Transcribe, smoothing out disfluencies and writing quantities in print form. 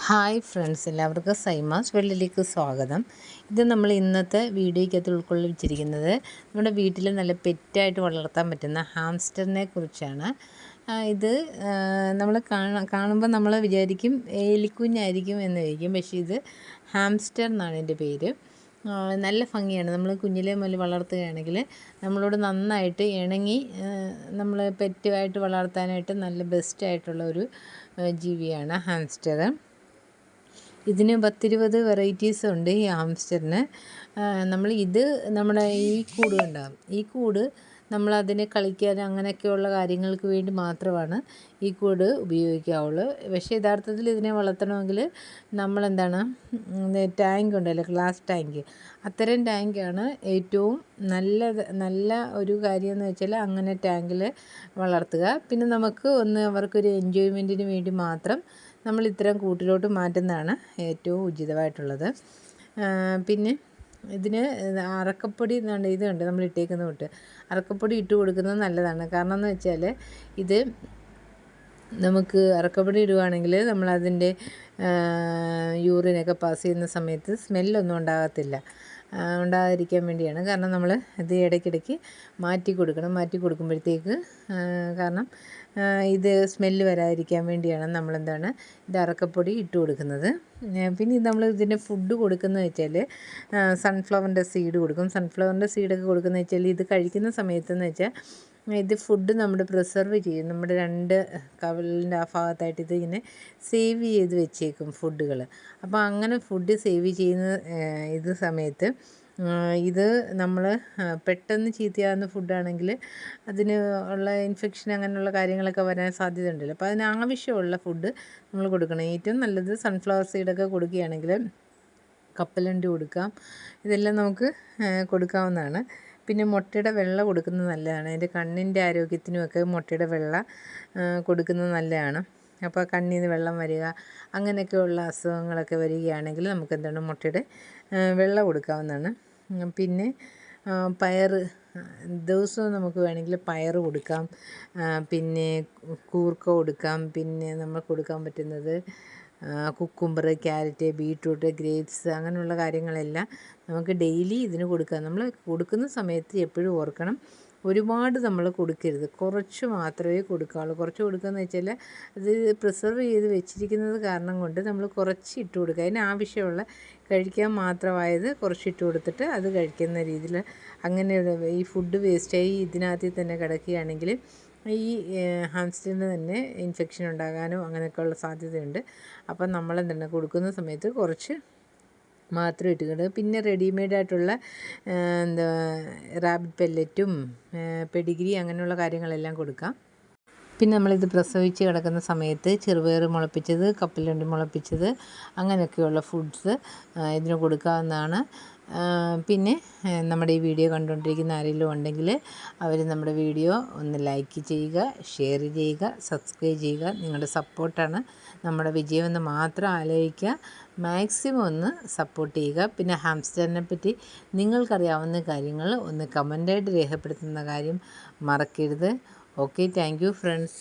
Hi friends, എല്ലാവർക്കും സൈമാസ് വേൾഡിലേക്ക് സ്വാഗതം. ഇത് നമ്മൾ ഇന്നത്തെ വീഡിയോയ്ക്കകത്ത് ഉൾക്കൊള്ളിച്ചിരിക്കുന്നത് നമ്മുടെ വീട്ടിൽ നല്ല പെറ്റായിട്ട് വളർത്താൻ പറ്റുന്ന ഹാംസ്റ്ററിനെ കുറിച്ചാണ്. ഇത് നമ്മൾ കാണുമ്പോൾ നമ്മൾ വിചാരിക്കും എലിക്കുഞ്ഞായിരിക്കും എന്ന് വിചാരിക്കും. പക്ഷേ ഇത് ഹാംസ്റ്റർ എന്നാണ് എൻ്റെ പേര്. നല്ല ഭംഗിയാണ്. നമ്മൾ കുഞ്ഞിലേ മുതൽ വളർത്തുകയാണെങ്കിൽ നമ്മളോട് നന്നായിട്ട് ഇണങ്ങി നമ്മൾ പെറ്റുമായിട്ട് വളർത്താനായിട്ട് നല്ല ബെസ്റ്റായിട്ടുള്ള ഒരു ജീവിയാണ് ഹാംസ്റ്റർ. ഇതിന് 10-20 വെറൈറ്റീസ് ഉണ്ട് ഈ ഹാംസ്റ്ററിന്. നമ്മുടെ ഈ കൂട് കണ്ടാകും. ഈ കൂട് നമ്മളതിനെ കളിക്കാൻ അങ്ങനെയൊക്കെയുള്ള കാര്യങ്ങൾക്ക് വേണ്ടി മാത്രമാണ് ഈ കൂട് ഉപയോഗിക്കാവുള്ളൂ. പക്ഷേ യഥാർത്ഥത്തിൽ ഇതിനെ വളർത്തണമെങ്കിൽ നമ്മളെന്താണ്, ടാങ്ക് ഉണ്ടല്ലോ, ഗ്ലാസ് ടാങ്ക്, അത്തരം ടാങ്കാണ് ഏറ്റവും നല്ല ഒരു കാര്യം എന്ന് വെച്ചാൽ അങ്ങനെ ടാങ്കിൽ വളർത്തുക. പിന്നെ നമുക്ക് അവർക്കൊരു എൻജോയ്മെൻറ്റിന് വേണ്ടി മാത്രം നമ്മൾ ഇത്തരം കൂട്ടിലോട്ട് മാറ്റുന്നതാണ് ഏറ്റവും ഉചിതമായിട്ടുള്ളത്. പിന്നെ ഇതിന് അറക്കപ്പൊടി ഇത് കണ്ട് നമ്മൾ ഇട്ടേക്കുന്ന തൊട്ട് അറക്കപ്പൊടി ഇട്ട് കൊടുക്കുന്നത് നല്ലതാണ്. കാരണം എന്ന് വെച്ചാൽ ഇത് നമുക്ക് അറക്കപ്പൊടി ഇടുകയാണെങ്കിൽ നമ്മളതിൻ്റെ യൂറിനൊക്കെ പാസ് ചെയ്യുന്ന സമയത്ത് സ്മെല്ലൊന്നും ഉണ്ടാകാതിരിക്കാൻ വേണ്ടിയാണ്. കാരണം നമ്മൾ ഇത് ഇടയ്ക്കിടയ്ക്ക് മാറ്റി കൊടുക്കുമ്പോഴത്തേക്ക് കാരണം ഇത് സ്മെല്ല് വരാതിരിക്കാൻ വേണ്ടിയാണ് നമ്മളെന്താണ് ഇത് അറക്കപ്പൊടി ഇട്ട് കൊടുക്കുന്നത്. പിന്നെ നമ്മൾ ഇതിൻ്റെ ഫുഡ് കൊടുക്കുന്നത് വെച്ചാൽ സൺഫ്ലവറിൻ്റെ സീഡ് കൊടുക്കും. സൺഫ്ലവറിൻ്റെ സീഡൊക്കെ കൊടുക്കുന്നത് വെച്ചാൽ ഇത് കഴിക്കുന്ന സമയത്തെന്ന് വെച്ചാൽ ഇത് ഫുഡ് നമ്മുടെ പ്രിസർവ് ചെയ്യും. നമ്മുടെ 2 കവിളിൻ്റെ ആ ഭാഗത്തായിട്ട് ഇത് ഇങ്ങനെ സേവ് ചെയ്ത് വെച്ചേക്കും ഫുഡുകൾ. അപ്പോൾ അങ്ങനെ ഫുഡ് സേവ് ചെയ്യുന്ന സമയത്ത് ഇത് നമ്മൾ പെട്ടെന്ന് ചീത്തയാകുന്ന ഫുഡാണെങ്കിൽ അതിന് ഉള്ള ഇൻഫെക്ഷൻ അങ്ങനെയുള്ള കാര്യങ്ങളൊക്കെ വരാൻ സാധ്യതയുണ്ടല്ലോ. അപ്പോൾ അതിനാവശ്യമുള്ള ഫുഡ് നമ്മൾ കൊടുക്കണം. ഏറ്റവും നല്ലത് സൺഫ്ലവർ സീഡൊക്കെ കൊടുക്കുകയാണെങ്കിൽ കപ്പലണ്ടി കൊടുക്കാം. ഇതെല്ലാം നമുക്ക് കൊടുക്കാവുന്നതാണ്. പിന്നെ മുട്ടയുടെ വെള്ള കൊടുക്കുന്നത് നല്ലതാണ്. അതിൻ്റെ കണ്ണിൻ്റെ ആരോഗ്യത്തിനുമൊക്കെ മുട്ടയുടെ വെള്ള കൊടുക്കുന്നത് നല്ലതാണ്. അപ്പോൾ കണ്ണിൽ നിന്ന് വെള്ളം വരിക അങ്ങനെയൊക്കെയുള്ള അസുഖങ്ങളൊക്കെ വരികയാണെങ്കിൽ നമുക്കെന്താണ് മുട്ടയുടെ വെള്ള കൊടുക്കാവുന്നതാണ്. പിന്നെ പയർ ദിവസവും നമുക്ക് വേണമെങ്കിൽ പയർ കൊടുക്കാം. പിന്നെ കൂർക്ക കൊടുക്കാം. പിന്നെ നമ്മൾ കൊടുക്കാൻ പറ്റുന്നത് കുക്കുംബർ, ക്യാരറ്റ്, ബീട്രൂട്ട്, ഗ്രേപ്സ് അങ്ങനെയുള്ള കാര്യങ്ങളെല്ലാം നമുക്ക് ഡെയിലി ഇതിന് കൊടുക്കാം. നമ്മൾ കൊടുക്കുന്ന സമയത്ത് എപ്പോഴും ഓർക്കണം, ഒരുപാട് നമ്മൾ കൊടുക്കരുത്, കുറച്ച് മാത്രമേ കൊടുക്കാവുള്ളൂ. കുറച്ച് കൊടുക്കുകയെന്ന് വെച്ചാൽ അത് പ്രിസർവ് ചെയ്ത് വെച്ചിരിക്കുന്നത് കാരണം കൊണ്ട് നമ്മൾ കുറച്ച് ഇട്ട് കൊടുക്കുക. അതിനാവശ്യമുള്ള കഴിക്കാൻ മാത്രമായത് കുറച്ചിട്ട് കൊടുത്തിട്ട് അത് കഴിക്കുന്ന രീതിയിൽ അങ്ങനെ ഈ ഫുഡ് വേസ്റ്റായി ഇതിനകത്ത് തന്നെ കിടക്കുകയാണെങ്കിൽ ഈ ഹാംസ്റ്ററിന് തന്നെ ഇൻഫെക്ഷൻ ഉണ്ടാകാനും അങ്ങനെയൊക്കെയുള്ള സാധ്യതയുണ്ട്. അപ്പം നമ്മളെന്താണ് കൊടുക്കുന്ന സമയത്ത് കുറച്ച് മാത്രം ഇട്ടുകൊണ്ട് പിന്നെ റെഡിമെയ്ഡായിട്ടുള്ള റാബിറ്റ് പെല്ലറ്റും പെഡിഗ്രി അങ്ങനെയുള്ള കാര്യങ്ങളെല്ലാം കൊടുക്കാം. പിന്നെ നമ്മളിത് പ്രസവിച്ച് കിടക്കുന്ന സമയത്ത് ചെറുപയർ മുളപ്പിച്ചത്, കപ്പലണ്ടി മുളപ്പിച്ചത് അങ്ങനെയൊക്കെയുള്ള ഫുഡ്സ് ഇതിന് കൊടുക്കാവുന്നതാണ്. പിന്നെ നമ്മുടെ ഈ വീഡിയോ കണ്ടുകൊണ്ടിരിക്കുന്ന ആരെങ്കിലും ഉണ്ടെങ്കിൽ അവർ നമ്മുടെ വീഡിയോ ഒന്ന് ലൈക്ക് ചെയ്യുക, ഷെയർ ചെയ്യുക, സബ്സ്ക്രൈബ് ചെയ്യുക. നിങ്ങളുടെ സപ്പോർട്ടാണ് നമ്മുടെ വിജയമെന്ന് മാത്രം ആലോചിക്കുക. മാക്സിമം ഒന്ന് സപ്പോർട്ട് ചെയ്യുക. പിന്നെ ഹാംസ്റ്ററിനെ പറ്റി നിങ്ങൾക്കറിയാവുന്ന കാര്യങ്ങൾ ഒന്ന് കമൻ്റായിട്ട് രേഖപ്പെടുത്തുന്ന കാര്യം മറക്കരുത്. Okay, thank you friends.